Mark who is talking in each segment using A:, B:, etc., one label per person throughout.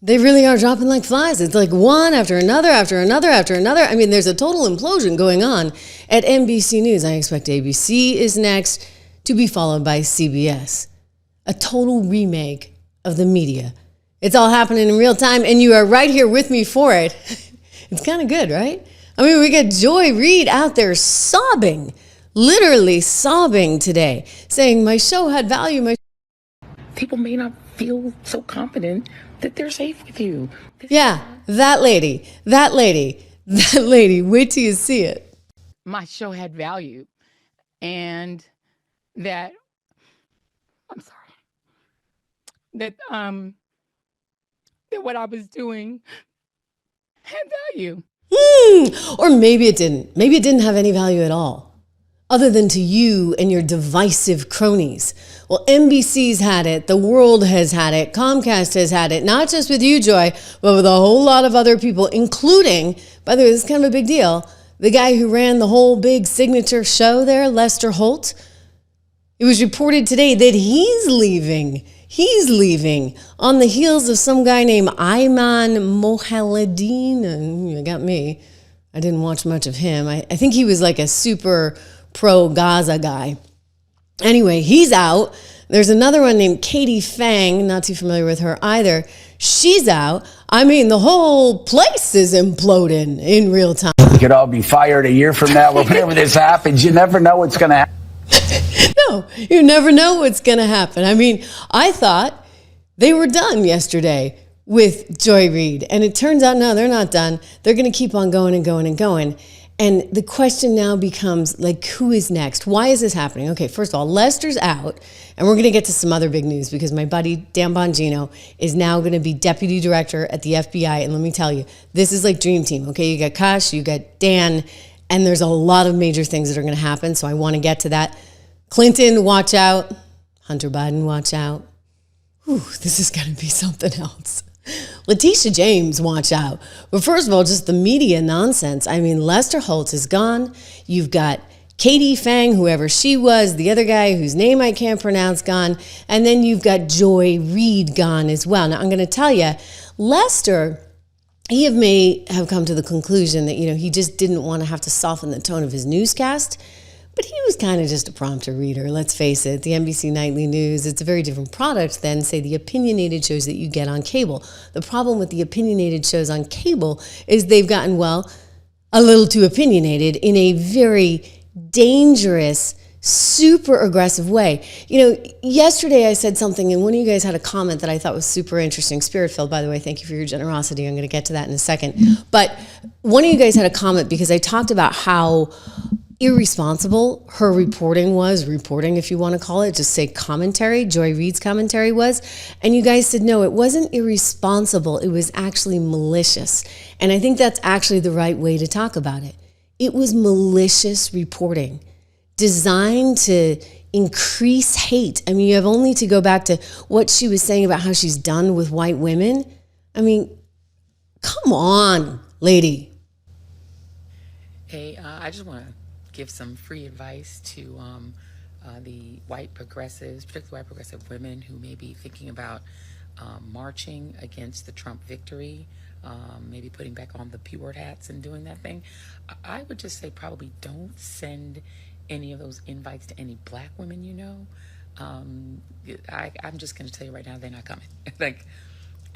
A: They really are dropping like flies. It's like one after another, after another, after another. I mean, there's a total implosion going on at NBC News. I expect ABC is next, to be followed by CBS. A total remake of the media. It's all happening in real time, and you are right here with me for it. It's kind of good, right? I mean, we got Joy Reid out there sobbing, literally sobbing today, saying, my show had value.
B: People may not feel so confident that they're safe with you.
A: Yeah, that lady, wait till you see it.
B: My show had value, and that, I'm sorry, that what I was doing had value.
A: Or maybe it didn't. Maybe it didn't have any value at all, other than to you and your divisive cronies. Well, NBC's had it, the world has had it, Comcast has had it, not just with you, Joy, but with a whole lot of other people, including, by the way, this is kind of a big deal, the guy who ran the whole big signature show there, Lester Holt. It was reported today that he's leaving. He's leaving on the heels of some guy named Ayman Mohaledin. And you got me. I didn't watch much of him. I think he was like a super pro-Gaza guy. Anyway, he's out. There's another one named Katie Fang, not too familiar with her either. She's out. I mean, the whole place is imploding in real time.
C: We could all be fired a year from now whenever this happens. You never know what's going to happen.
A: No, you never know what's going to happen. I mean, I thought they were done yesterday with Joy Reid, and it turns out, no, they're not done. They're going to keep on going and going and going. And the question now becomes, like, who is next? Why is this happening? Okay, first of all, Lester's out, and we're going to get to some other big news because my buddy Dan Bongino is now going to be deputy director at the FBI. And let me tell you, this is like Dream Team, okay? You got Kush, you got Dan, and there's a lot of major things that are going to happen, so I want to get to that. Clinton, watch out. Hunter Biden, watch out. Whew, this is going to be something else. Letitia James, watch out. But first of all, just the media nonsense. I mean, Lester Holt is gone. You've got Katie Fang, whoever she was, the other guy whose name I can't pronounce, gone. And then you've got Joy Reid gone as well. Now, I'm going to tell you, Lester, he may have come to the conclusion that, he just didn't want to have to soften the tone of his newscast. But he was kind of just a prompter reader, let's face it. The NBC Nightly News, it's a very different product than, say, the opinionated shows that you get on cable. The problem with the opinionated shows on cable is they've gotten, well, a little too opinionated in a very dangerous, super aggressive way. Yesterday I said something, and one of you guys had a comment that I thought was super interesting. Spirit-filled, by the way, thank you for your generosity. I'm going to get to that in a second. But one of you guys had a comment because I talked about how irresponsible her reporting, if you want to call it, just say commentary, Joy Reid's commentary was. And you guys said, no, it wasn't irresponsible. It was actually malicious. And I think that's actually the right way to talk about it. It was malicious reporting designed to increase hate. I mean, you have only to go back to what she was saying about how she's done with white women. I mean, come on, lady.
B: Hey, I just want to give some free advice to the white progressives, particularly white progressive women who may be thinking about marching against the Trump victory, maybe putting back on the P-word hats and doing that thing. I would just say probably don't send any of those invites to any black women you know. I'm just going to tell you right now, they're not coming.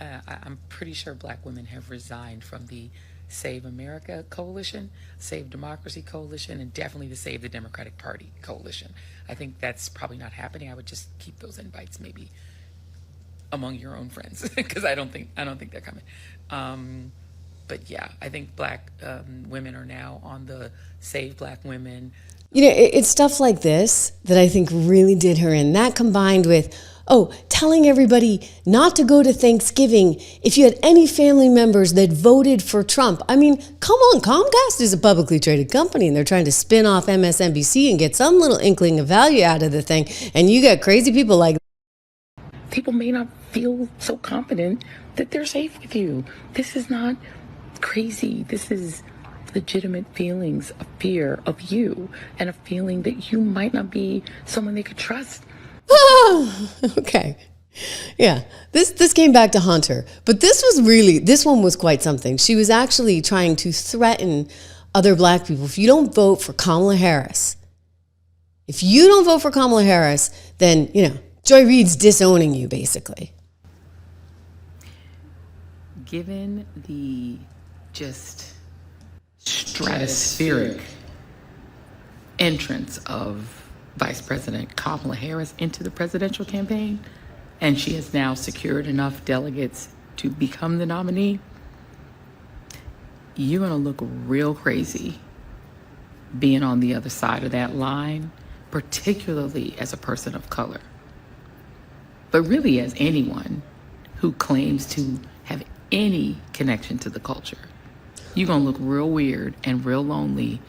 B: I'm pretty sure black women have resigned from the Save America Coalition, Save Democracy Coalition, and definitely the Save the Democratic Party Coalition. I think that's probably not happening. I would just keep those invites maybe among your own friends because I don't think they're coming. But yeah, I think black women are now on the Save Black Women.
A: It's stuff like this that I think really did her in. That combined with, telling everybody not to go to Thanksgiving if you had any family members that voted for Trump. I mean, come on, Comcast is a publicly traded company and they're trying to spin off MSNBC and get some little inkling of value out of the thing. And you got crazy people like
B: people may not feel so confident that they're safe with you. This is not crazy. This is legitimate feelings of fear of you and a feeling that you might not be someone they could trust.
A: Oh, okay. Yeah, this came back to haunt her. But this one was quite something. She was actually trying to threaten other black people. If you don't vote for Kamala Harris, then, Joy Reid's disowning you, basically.
B: Given the just stratospheric entrance of Vice President Kamala Harris into the presidential campaign, and she has now secured enough delegates to become the nominee, you're going to look real crazy being on the other side of that line, particularly as a person of color, but really as anyone who claims to have any connection to the culture. You're going to look real weird and real lonely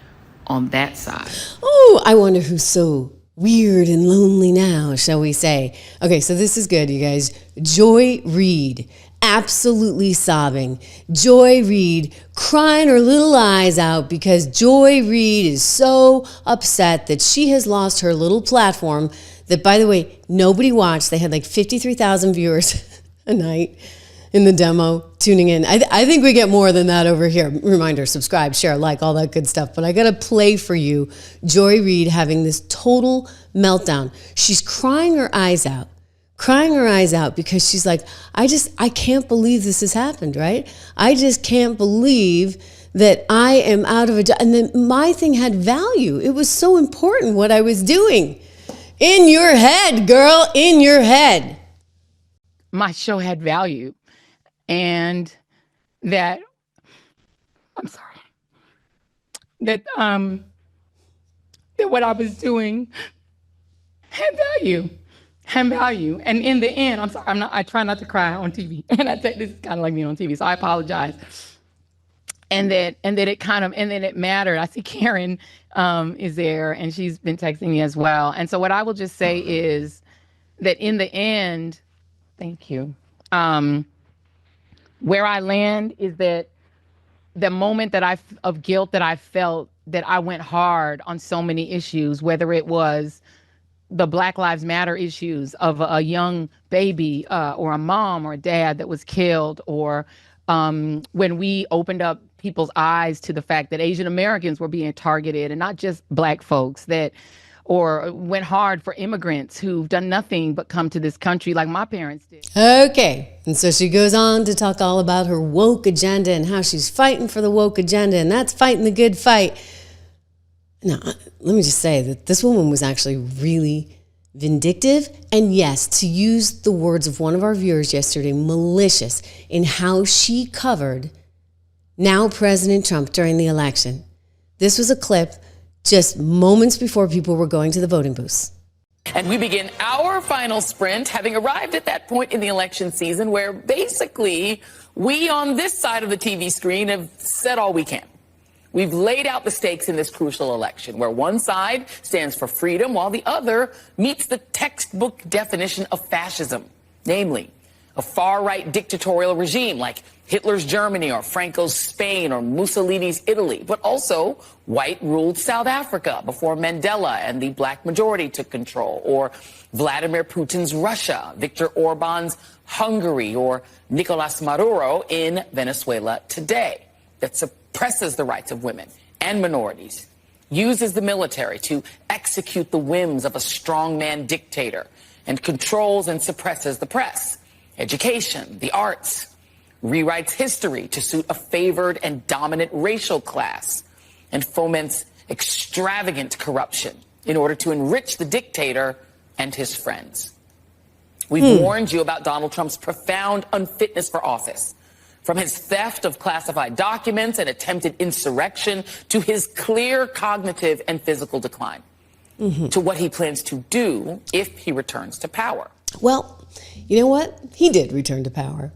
B: on that side.
A: Oh, I wonder who's so weird and lonely now, shall we say. Okay, so this is good, you guys. Joy Reid, absolutely sobbing. Joy Reid crying her little eyes out because Joy Reid is so upset that she has lost her little platform that, by the way, nobody watched. They had like 53,000 viewers a night in the demo tuning in. I think we get more than that over here. Reminder, subscribe, share, like, all that good stuff. But I got to play for you Joy Reid having this total meltdown. She's crying her eyes out because she's like, I can't believe this has happened, right? I just can't believe that I am out of a job. And then my thing had value. It was so important what I was doing. In your head, girl, in your head.
B: My show had value. And that what I was doing had value. And in the end, I try not to cry on TV. And I think this is kind of like me on TV, so I apologize. And that it mattered. I see Karen is there, and she's been texting me as well. And so what I will just say is that in the end, thank you. Where I land is that the moment of guilt that I felt, that I went hard on so many issues, whether it was the Black Lives Matter issues of a young baby or a mom or a dad that was killed, or when we opened up people's eyes to the fact that Asian Americans were being targeted and not just Black folks, or went hard for immigrants who've done nothing but come to this country like my parents did.
A: Okay, and so she goes on to talk all about her woke agenda and how she's fighting for the woke agenda, and that's fighting the good fight. Now, let me just say that this woman was actually really vindictive, and yes, to use the words of one of our viewers yesterday, malicious in how she covered now President Trump during the election. This was a clip just moments before people were going to the voting booths.
D: And we begin our final sprint, having arrived at that point in the election season where basically we on this side of the TV screen have said all we can. We've laid out the stakes in this crucial election, where one side stands for freedom while the other meets the textbook definition of fascism, namely a far-right dictatorial regime like Hitler's Germany or Franco's Spain or Mussolini's Italy, but also white-ruled South Africa before Mandela and the black majority took control, or Vladimir Putin's Russia, Viktor Orban's Hungary, or Nicolas Maduro in Venezuela today, that suppresses the rights of women and minorities, uses the military to execute the whims of a strongman dictator, and controls and suppresses the press, education, the arts, rewrites history to suit a favored and dominant racial class, and foments extravagant corruption in order to enrich the dictator and his friends. We've warned you about Donald Trump's profound unfitness for office, from his theft of classified documents and attempted insurrection to his clear cognitive and physical decline, to what he plans to do if he returns to power.
A: Well, you know what? He did return to power.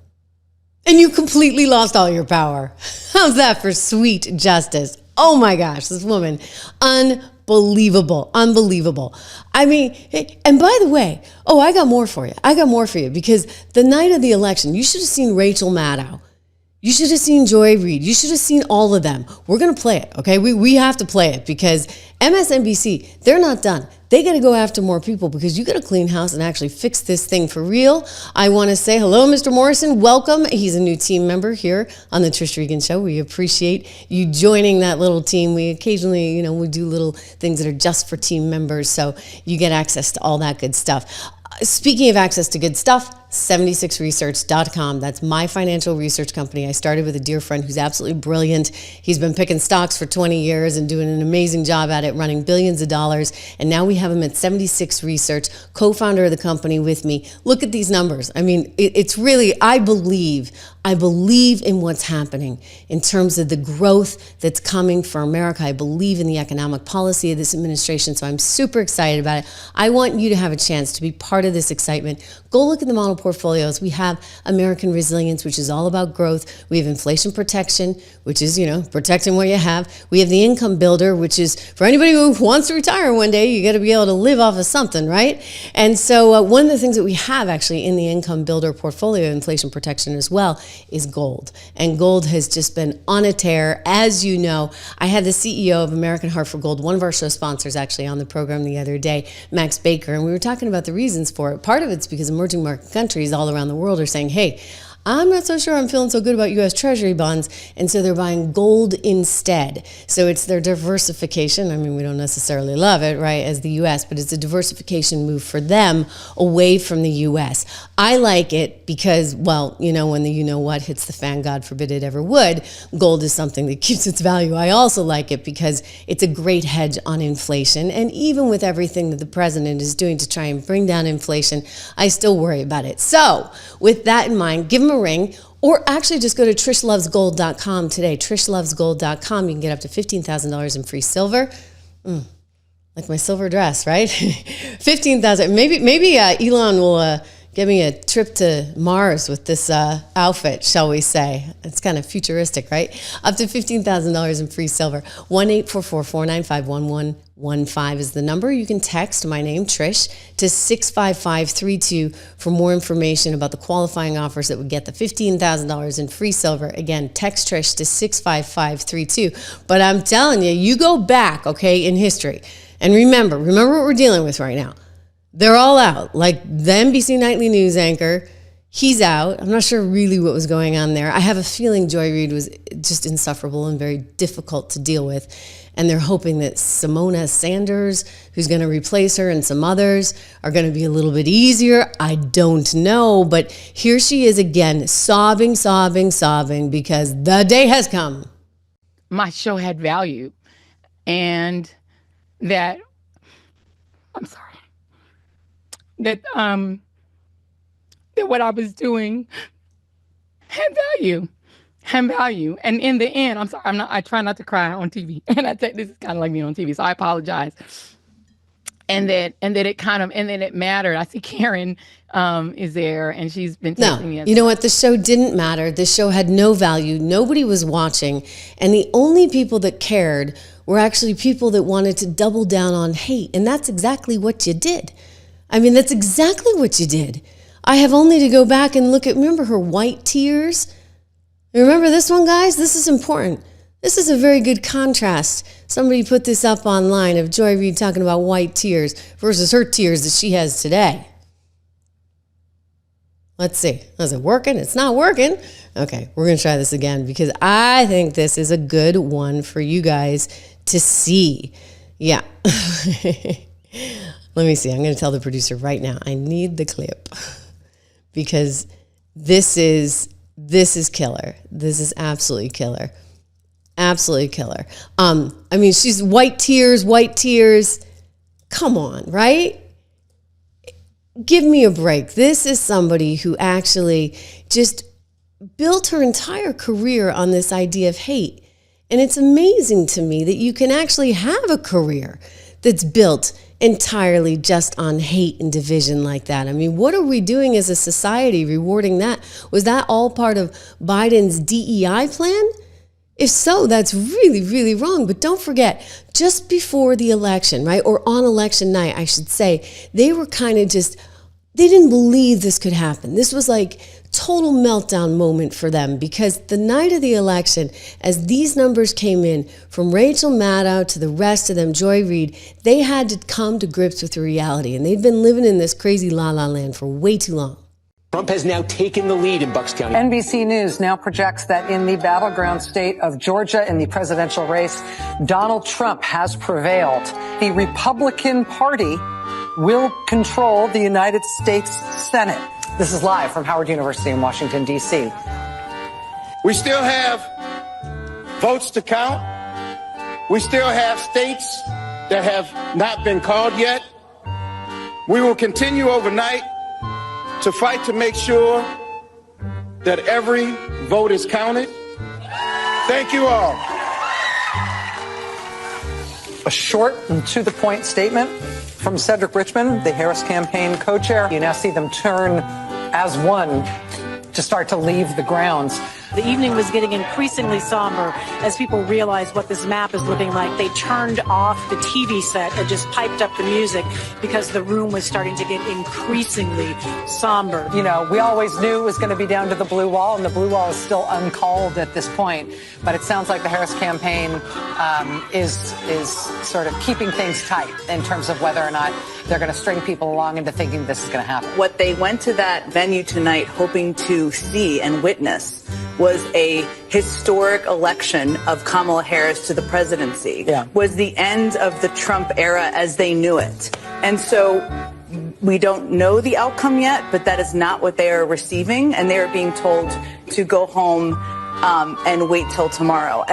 A: And you completely lost all your power. How's that for sweet justice? Oh my gosh, this woman, unbelievable, unbelievable. I mean, and by the way, I got more for you. Because the night of the election, you should have seen Rachel Maddow You should have seen Joy Reid. You should have seen all of them. We're going to play it, okay? We have to play it because MSNBC, they're not done. They got to go after more people because you got to clean house and actually fix this thing for real. I want to say hello, Mr. Morrison. Welcome. He's a new team member here on the Trish Regan Show. We appreciate you joining that little team. We occasionally, we do little things that are just for team members, so you get access to all that good stuff. Speaking of access to good stuff, 76research.com. That's my financial research company. I started with a dear friend who's absolutely brilliant. He's been picking stocks for 20 years and doing an amazing job at it, running billions of dollars. And now we have him at 76 Research, co-founder of the company with me. Look at these numbers. I mean, it's really, I believe in what's happening in terms of the growth that's coming for America. I believe in the economic policy of this administration, so I'm super excited about it. I want you to have a chance to be part of this excitement. Go look at the model portfolios. We have American Resilience, which is all about growth. We have inflation protection, which is, protecting what you have. We have the income builder, which is for anybody who wants to retire one day, you got to be able to live off of something, right? And so one of the things that we have actually in the income builder portfolio, inflation protection as well, is gold. And gold has just been on a tear. As you know, I had the CEO of American Heart for Gold, one of our show sponsors actually on the program the other day, Max Baker, and we were talking about the reasons for it. Part of it's because emerging market countries all around the world are saying, hey, I'm not so sure I'm feeling so good about U.S. Treasury bonds, and so they're buying gold instead. So it's their diversification. I mean, we don't necessarily love it, right, as the U.S., but it's a diversification move for them away from the U.S. I like it because, well, when the you-know-what hits the fan, God forbid it ever would, gold is something that keeps its value. I also like it because it's a great hedge on inflation, and even with everything that the president is doing to try and bring down inflation, I still worry about it. So with that in mind, give him a ring, or actually just go to trishlovesgold.com today. trishlovesgold.com. You can get up to $15,000 in free silver. Like my silver dress, right? 15,000. Maybe Elon will give me a trip to Mars with this outfit, shall we say. It's kind of futuristic, right? Up to $15,000 in free silver. 1-844-495-1115 is the number. You can text my name, Trish, to 65532 for more information about the qualifying offers that would get the $15,000 in free silver. Again, text Trish to 65532. But I'm telling you, you go back, okay, in history. And remember what we're dealing with right now. They're all out. Like the NBC Nightly News anchor, he's out. I'm not sure really what was going on there. I have a feeling Joy Reid was just insufferable and very difficult to deal with. And they're hoping that Simona Sanders, who's going to replace her, and some others are going to be a little bit easier. I don't know. But here she is again, sobbing because the day has come.
E: My show had value, and that, I'm sorry, that what I was doing had value. And in the end, I'm sorry, I try not to cry on TV. And this is kind of like me on TV, so I apologize. And that it mattered. I see Karen is there, and she's been texting me.
A: You know what? The show didn't matter. The show had no value. Nobody was watching. And the only people that cared were actually people that wanted to double down on hate. And that's exactly what you did. I mean, that's exactly what you did. I have only to go back and look at, remember her white tears? Remember this one, guys? This is important. This is a very good contrast. Somebody put this up online of Joy Reid talking about white tears versus her tears that she has today. Let's see. Is it working? It's not working. Okay, we're going to try this again because I think this is a good one for you guys to see. Yeah. Let me see. I'm going to tell the producer right now. I need the clip because this is killer. This is absolutely killer. Absolutely killer. I mean, she's white tears. Come on, right? Give me a break. This is somebody who actually just built her entire career on this idea of hate. And it's amazing to me that you can actually have a career that's built entirely just on hate and division like that. I mean, what are we doing as a society rewarding that? Was that all part of Biden's DEI plan? If so, that's really, really wrong. But don't forget, just before the election, right, or on election night, I should say, they were kind of just, they didn't believe this could happen. This was like total meltdown moment for them, because the night of the election, as these numbers came in from Rachel Maddow to the rest of them, Joy Reid, they had to come to grips with the reality. And they'd been living in this crazy la-la land for way too long.
F: Trump has now taken the lead in Bucks County.
G: NBC News now projects that in the battleground state of Georgia in the presidential race, Donald Trump has prevailed. The Republican Party will control the United States Senate. This is live from Howard University in Washington, D.C.
H: We still have votes to count. We still have states that have not been called yet. We will continue overnight to fight to make sure that every vote is counted. Thank you all.
G: A short and to-the-point statement from Cedric Richmond, the Harris campaign co-chair. You now see them turn as one to start to leave the grounds.
I: The evening was getting increasingly somber as people realized what this map is looking like. They turned off the TV set and just piped up the music because the room was starting to get increasingly somber.
G: You know, we always knew it was going to be down to the blue wall, and the blue wall is still uncalled at this point. But it sounds like the Harris campaign is sort of keeping things tight in terms of whether or not they're going to string people along into thinking this is going to happen.
J: What they went to that venue tonight hoping to see and witness was a historic election of Kamala Harris to the presidency, was the end of the Trump era as they knew it. And so we don't know the outcome yet, but that is not what they are receiving, and they are being told to go home and wait till tomorrow.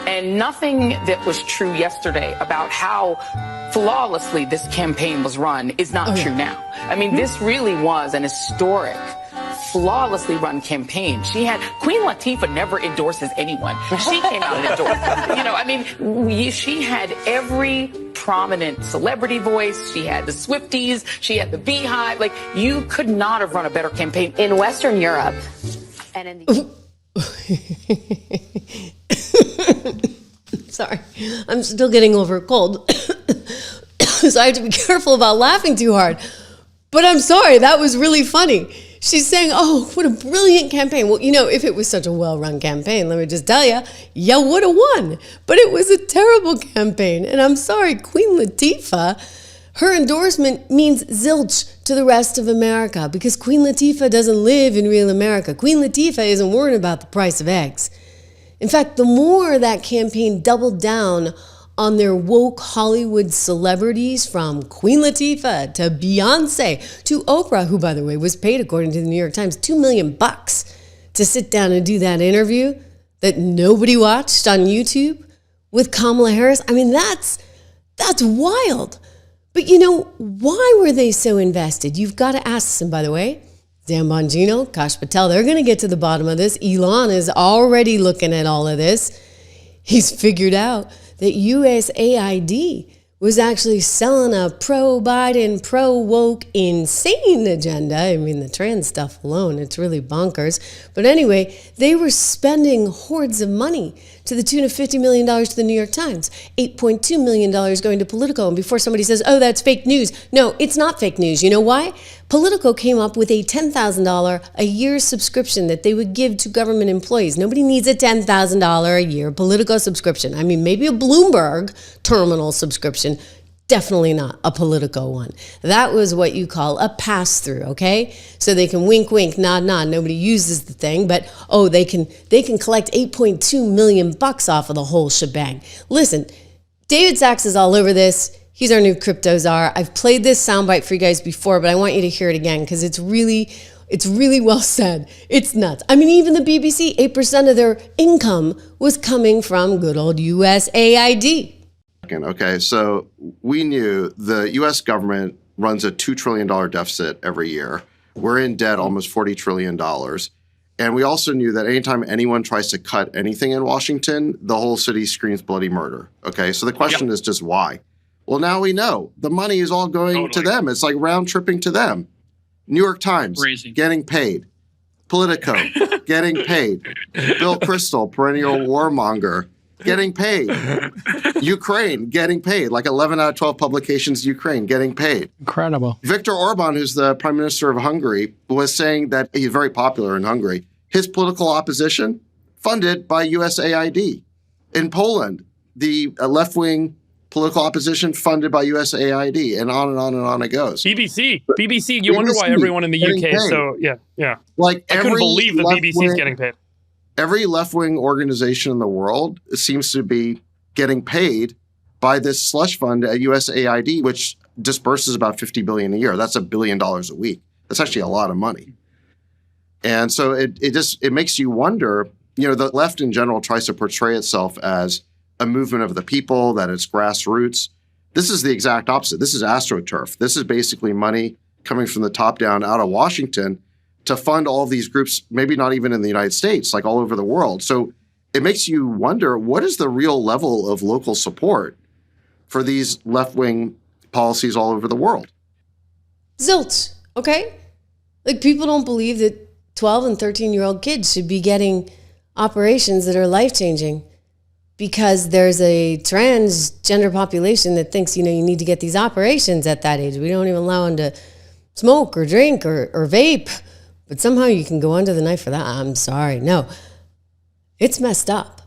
B: And nothing that was true yesterday about how flawlessly this campaign was run is not true now. I mean, this really was an historic, flawlessly run campaign. She had Queen Latifah never endorses anyone. She came out and endorsed. You know, I mean, she had every prominent celebrity voice. She had the Swifties. She had the Beehive. Like, you could not have run a better campaign in Western Europe. And in the
A: Sorry, I'm still getting over a cold, so I have to be careful about laughing too hard. But I'm sorry, that was really funny. She's saying, oh, what a brilliant campaign. Well, you know, if it was such a well-run campaign, let me just tell you, you would have won. But it was a terrible campaign. And I'm sorry, Queen Latifah, her endorsement means zilch to the rest of America, because Queen Latifah doesn't live in real America. Queen Latifah isn't worried about the price of eggs. In fact, the more that campaign doubled down on their woke Hollywood celebrities, from Queen Latifah to Beyonce to Oprah, who, by the way, was paid, according to the New York Times, $2 million to sit down and do that interview that nobody watched on YouTube with Kamala Harris. I mean, that's wild. But you know, why were they so invested? You've got to ask them, by the way. Dan Bongino, Kash Patel, they're going to get to the bottom of this. Elon is already looking at all of this. He's figured out that USAID was actually selling a pro-Biden, pro-woke, insane agenda. I mean, the trans stuff alone, it's really bonkers. But anyway, they were spending hordes of money to the tune of $50 million to the New York Times, $8.2 million going to Politico. And before somebody says, oh, that's fake news. No, it's not fake news. You know why? Politico came up with a $10,000 a year subscription that they would give to government employees. Nobody needs a $10,000 a year Politico subscription. I mean, maybe a Bloomberg terminal subscription. Definitely not a Politico one. That was what you call a pass-through, okay? So they can wink, wink, nod, nod. Nobody uses the thing, but they can collect $8.2 million off of the whole shebang. Listen, David Sachs is all over this. He's our new crypto czar. I've played this soundbite for you guys before, but I want you to hear it again because it's really well said. It's nuts. I mean, even the BBC, 8% of their income was coming from good old USAID.
K: Okay, so we knew the U.S. government runs a $2 trillion deficit every year. We're in debt almost $40 trillion. And we also knew that anytime anyone tries to cut anything in Washington, the whole city screams bloody murder. Okay, so the question is just why? Well, now we know. The money is all going to them. It's like round tripping to them. New York Times, getting paid. Politico, getting paid. Bill Kristol, perennial warmonger, getting paid. Ukraine getting paid. Like 11 out of 12 publications, Ukraine getting paid.
L: Incredible.
K: Viktor Orban, who's the prime minister of Hungary, was saying that he's very popular in Hungary. His political opposition funded by USAID. In Poland, the left-wing political opposition funded by USAID, and on and on and on it goes.
M: BBC. You wonder why everyone in the UK.
K: paid.
M: So yeah.
K: Like
M: I couldn't believe the BBC is getting paid.
K: Every left-wing organization in the world seems to be getting paid by this slush fund at USAID, which disperses about $50 billion a year. That's $1 billion a week. That's actually a lot of money. And so it makes you wonder. The left in general tries to portray itself as a movement of the people, that it's grassroots. This is the exact opposite. This is AstroTurf. This is basically money coming from the top down out of Washington to fund all of these groups, maybe not even in the United States, like all over the world. So it makes you wonder, what is the real level of local support for these left-wing policies all over the world?
A: Zilch, okay? Like, people don't believe that 12 and 13-year-old kids should be getting operations that are life-changing, because there's a transgender population that thinks, you need to get these operations at that age. We don't even allow them to smoke or drink or vape, but somehow you can go under the knife for that. I'm sorry. No, it's messed up.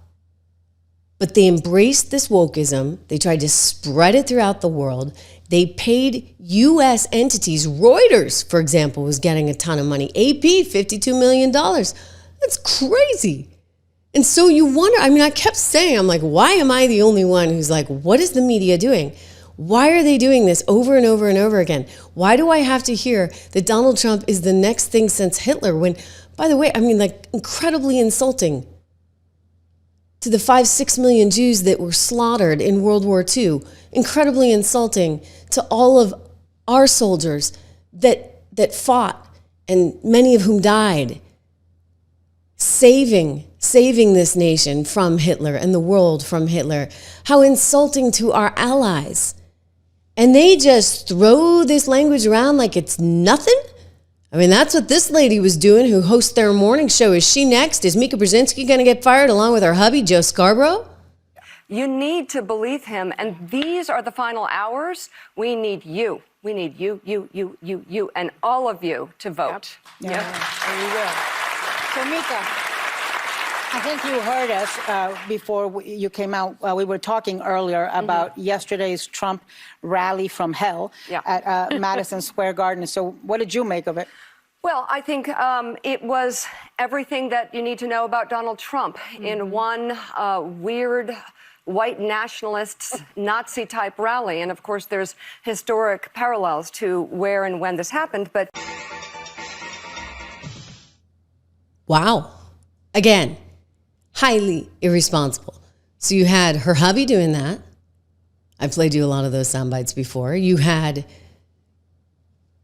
A: But they embraced this wokeism. They tried to spread it throughout the world. They paid U.S. entities. Reuters, for example, was getting a ton of money. AP, $52 million. That's crazy. And so you wonder, I kept saying, I'm like, why am I the only one who's like, what is the media doing? Why are they doing this over and over and over again? Why do I have to hear that Donald Trump is the next thing since Hitler? When, by the way, incredibly insulting to the 5-6 million Jews that were slaughtered in World War II. Incredibly insulting to all of our soldiers that fought, and many of whom died, saving this nation from Hitler and the world from Hitler. How insulting to our allies. And they just throw this language around like it's nothing. That's what this lady was doing, who hosts their morning show. Is she next? Is Mika Brzezinski going to get fired along with her hubby, Joe Scarborough?
N: You need to believe him. And these are the final hours. We need you. We need you, and all of you to vote.
O: Yep. There you go. So, Mika, I think you heard us before you came out. We were talking earlier about yesterday's Trump rally from hell at Madison Square Garden. So what did you make of it?
N: Well, I think it was everything that you need to know about Donald Trump in one weird white nationalist Nazi-type rally. And, of course, there's historic parallels to where and when this happened. But
A: wow. Again, highly irresponsible. So you had her hubby doing that. I played you a lot of those sound bites before. You had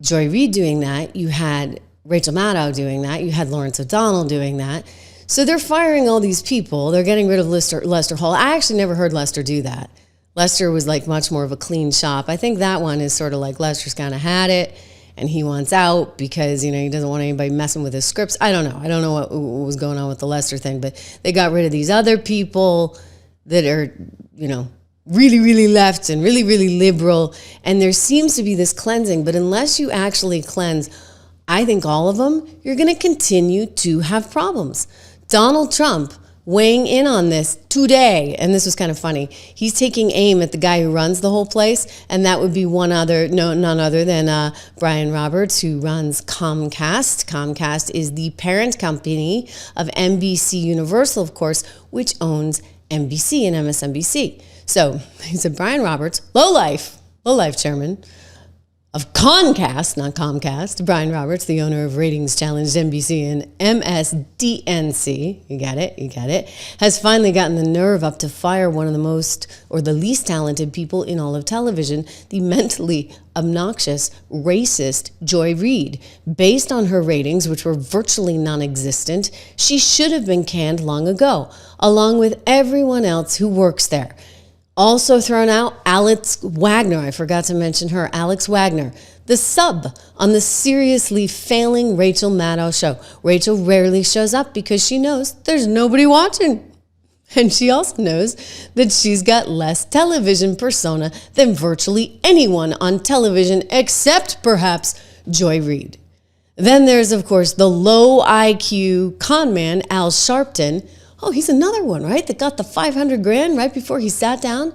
A: Joy Reid doing that. You had Rachel Maddow doing that. You had Lawrence O'Donnell doing that. So they're firing all these people. They're getting rid of Lester Holt. I actually never heard Lester do that. Lester was like much more of a clean shop. I think that one is sort of like Lester's kind of had it, and he wants out because, he doesn't want anybody messing with his scripts. I don't know what was going on with the Lester thing, but they got rid of these other people that are, really, really left and really, really liberal. And there seems to be this cleansing, but unless you actually cleanse, I think all of them, you're going to continue to have problems. Donald Trump weighing in on this today, and this was kind of funny. He's taking aim at the guy who runs the whole place, and that would be none other than Brian Roberts, who runs Comcast. Comcast is the parent company of NBC Universal, of course, which owns NBC and MSNBC. So he said, Brian Roberts, lowlife chairman of Comcast, not Comcast. Brian Roberts, the owner of ratings challenged NBC and MSDNC, you get it, has finally gotten the nerve up to fire one of the most, or the least talented people in all of television, the mentally obnoxious, racist Joy Reid. Based on her ratings, which were virtually non-existent, she should have been canned long ago, along with everyone else who works there. Also thrown out, Alex Wagner. I forgot to mention her. Alex Wagner, the sub on the seriously failing Rachel Maddow show. Rachel rarely shows up because she knows there's nobody watching. And she also knows that she's got less television persona than virtually anyone on television except perhaps Joy Reid. Then there's, of course, the low IQ con man, Al Sharpton. Oh, he's another one, right? That got the $500,000 right before he sat down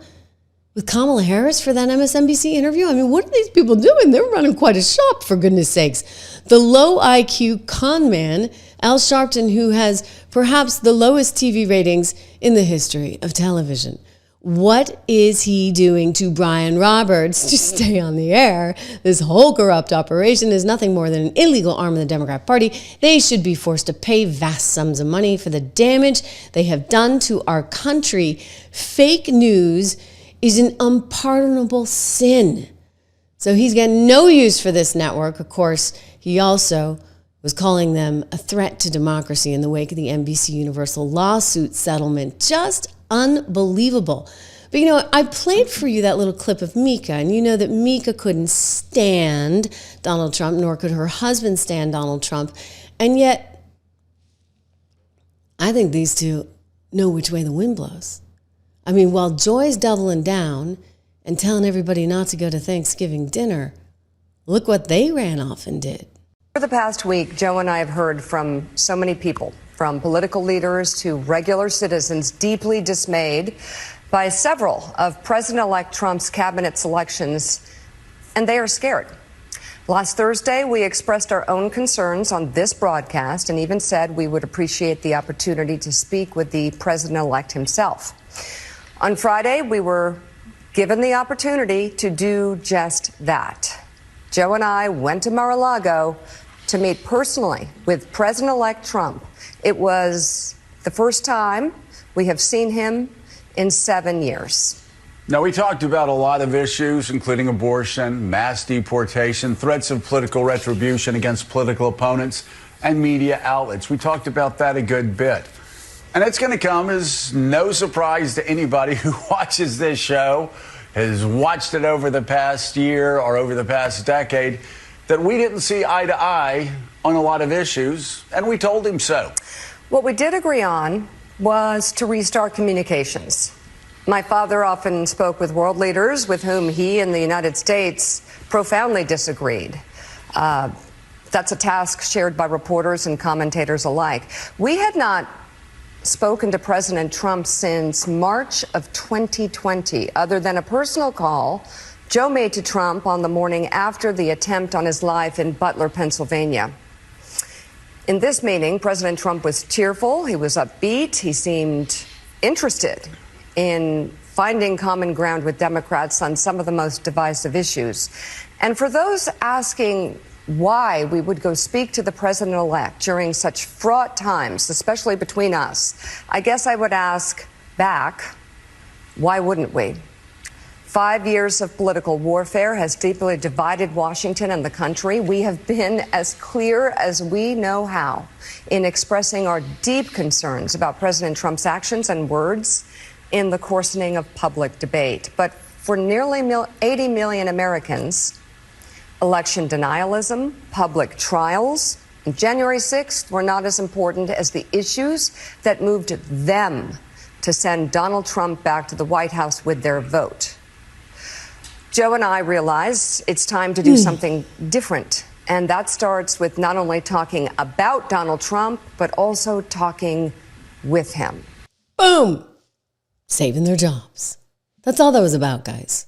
A: with Kamala Harris for that MSNBC interview. I mean, what are these people doing? They're running quite a shop, for goodness sakes. The low IQ con man, Al Sharpton, who has perhaps the lowest TV ratings in the history of television. What is he doing to Brian Roberts to stay on the air? This whole corrupt operation is nothing more than an illegal arm of the Democrat Party. They should be forced to pay vast sums of money for the damage they have done to our country. Fake news is an unpardonable sin. So he's got no use for this network. Of course, he also was calling them a threat to democracy in the wake of the NBC Universal lawsuit settlement. Just unbelievable. But you know, I played for you that little clip of Mika, and you know that Mika couldn't stand Donald Trump, nor could her husband stand Donald Trump. And yet, I think these two know which way the wind blows. I mean, while Joy's doubling down and telling everybody not to go to Thanksgiving dinner, look what they ran off and did.
N: For the past week, Joe and I have heard from so many people, from political leaders to regular citizens, deeply dismayed by several of President-elect Trump's cabinet selections, and they are scared. Last Thursday, we expressed our own concerns on this broadcast and even said we would appreciate the opportunity to speak with the president-elect himself. On Friday, we were given the opportunity to do just that. Joe and I went to Mar-a-Lago to meet personally with President-elect Trump. It was the first time we have seen him in 7 years.
L: Now, we talked about a lot of issues, including abortion, mass deportation, threats of political retribution against political opponents, and media outlets. We talked about that a good bit. And it's going to come as no surprise to anybody who watches this show, has watched it over the past year or over the past decade, that we didn't see eye to eye on a lot of issues, and we told him so.
N: What we did agree on was to restart communications. My father often spoke with world leaders with whom he and the United States profoundly disagreed. That's a task shared by reporters and commentators alike. We had not spoken to President Trump since March of 2020, other than a personal call Joe made to Trump on the morning after the attempt on his life in Butler, Pennsylvania. In this meeting, President Trump was cheerful, he was upbeat, he seemed interested in finding common ground with Democrats on some of the most divisive issues. And for those asking why we would go speak to the president-elect during such fraught times, especially between us, I guess I would ask back, why wouldn't we? 5 years of political warfare has deeply divided Washington and the country. We have been as clear as we know how in expressing our deep concerns about President Trump's actions and words in the coarsening of public debate. But for nearly 80 million Americans, election denialism, public trials, and January 6th were not as important as the issues that moved them to send Donald Trump back to the White House with their vote. Joe and I realize it's time to do something different. And that starts with not only talking about Donald Trump, but also talking with him.
A: Boom! Saving their jobs. That's all that was about, guys.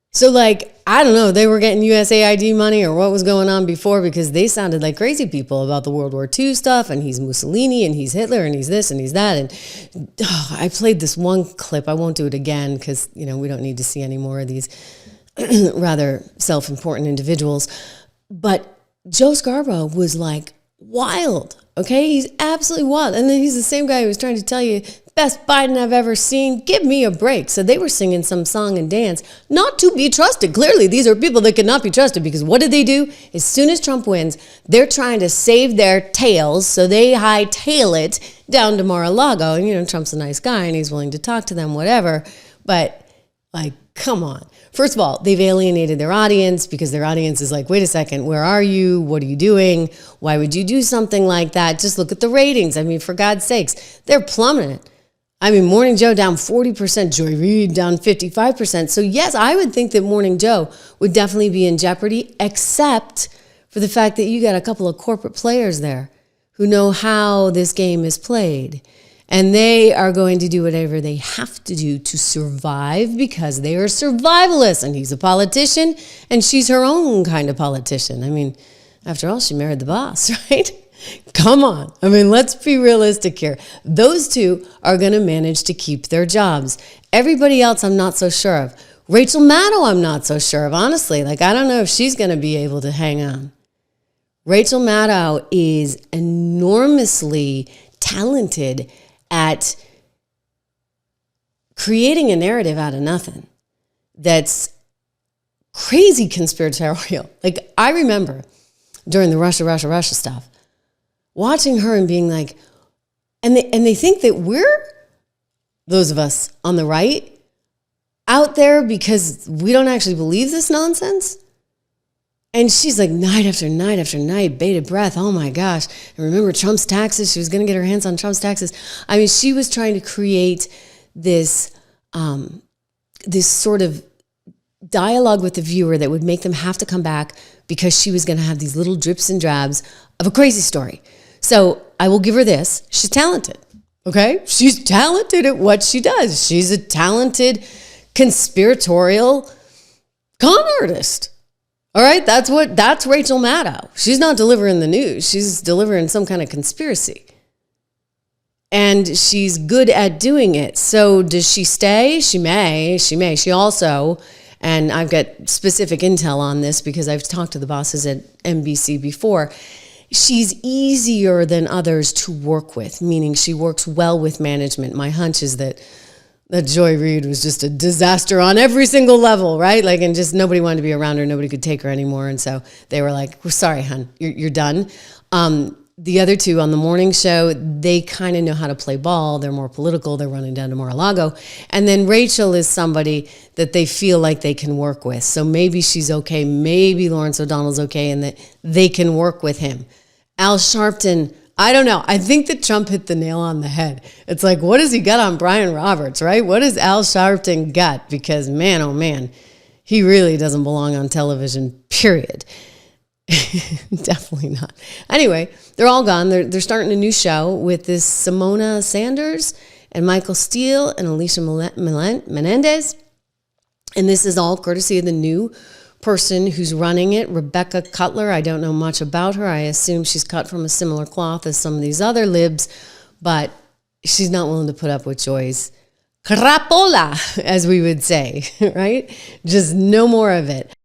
A: So, like, I don't know, they were getting USAID money or what was going on before, because they sounded like crazy people about the World War II stuff, and he's Mussolini, and he's Hitler, and he's this, and he's that. And I played this one clip. I won't do it again because, you know, we don't need to see any more of these rather self-important individuals. But Joe Scarborough was like wild, okay? He's absolutely wild. And then he's the same guy who was trying to tell you, best Biden I've ever seen, give me a break. So they were singing some song and dance, not to be trusted. Clearly, these are people that cannot be trusted, because what did they do? As soon as Trump wins, they're trying to save their tails, so they hightail it down to Mar-a-Lago. And, you know, Trump's a nice guy, and he's willing to talk to them, whatever. But, like, come on. First of all, they've alienated their audience, because their audience is like, wait a second, where are you? What are you doing? Why would you do something like that? Just look at the ratings. I mean, for God's sakes, they're plummeting. I mean, Morning Joe down 40%, Joy Reid down 55%. So yes, I would think that Morning Joe would definitely be in jeopardy, except for the fact that you got a couple of corporate players there who know how this game is played. And they are going to do whatever they have to do to survive because they are survivalists. And he's a politician and she's her own kind of politician. I mean, after all, she married the boss, right? Come on. I mean, let's be realistic here. Those two are going to manage to keep their jobs. Everybody else, I'm not so sure of. Rachel Maddow, I'm not so sure of, honestly. Like, I don't know if she's going to be able to hang on. Rachel Maddow is enormously talented at creating a narrative out of nothing that's crazy conspiratorial. Like, I remember during the Russia stuff, watching her and being like, and they think that we're, those of us on the right, out there because we don't actually believe this nonsense. And she's like, night after night after night, bated breath. Oh my gosh. And remember Trump's taxes? She was going to get her hands on Trump's taxes. I mean, she was trying to create this, this sort of dialogue with the viewer that would make them have to come back because she was going to have these little drips and drabs of a crazy story. So I will give her this. She's talented. Okay. She's talented at what she does. She's a talented conspiratorial con artist. All right, that's Rachel Maddow. She's not delivering the news. She's delivering some kind of conspiracy. And she's good at doing it. So does she stay? She may. She also, and I've got specific intel on this because I've talked to the bosses at NBC before, she's easier than others to work with, meaning she works well with management. My hunch is that Joy Reid was just a disaster on every single level, right? Like, and just nobody wanted to be around her. Nobody could take her anymore. And so they were like, we're sorry, hun, you're done. The other two on the morning show, they kind of know how to play ball. They're more political. They're running down to Mar-a-Lago. And then Rachel is somebody that they feel like they can work with. So maybe she's okay. Maybe Lawrence O'Donnell's okay and that they can work with him. Al Sharpton, I don't know. I think that Trump hit the nail on the head. It's like, what has he got on Brian Roberts, right? What has Al Sharpton got? Because man, oh man, he really doesn't belong on television, period. Definitely not. Anyway, they're all gone. They're starting a new show with this Simona Sanders and Michael Steele and Alicia Menendez. And this is all courtesy of the new person who's running it, Rebecca Cutler. I don't know much about her. I assume she's cut from a similar cloth as some of these other libs, but she's not willing to put up with Joy's crapola, as we would say, right? Just no more of it.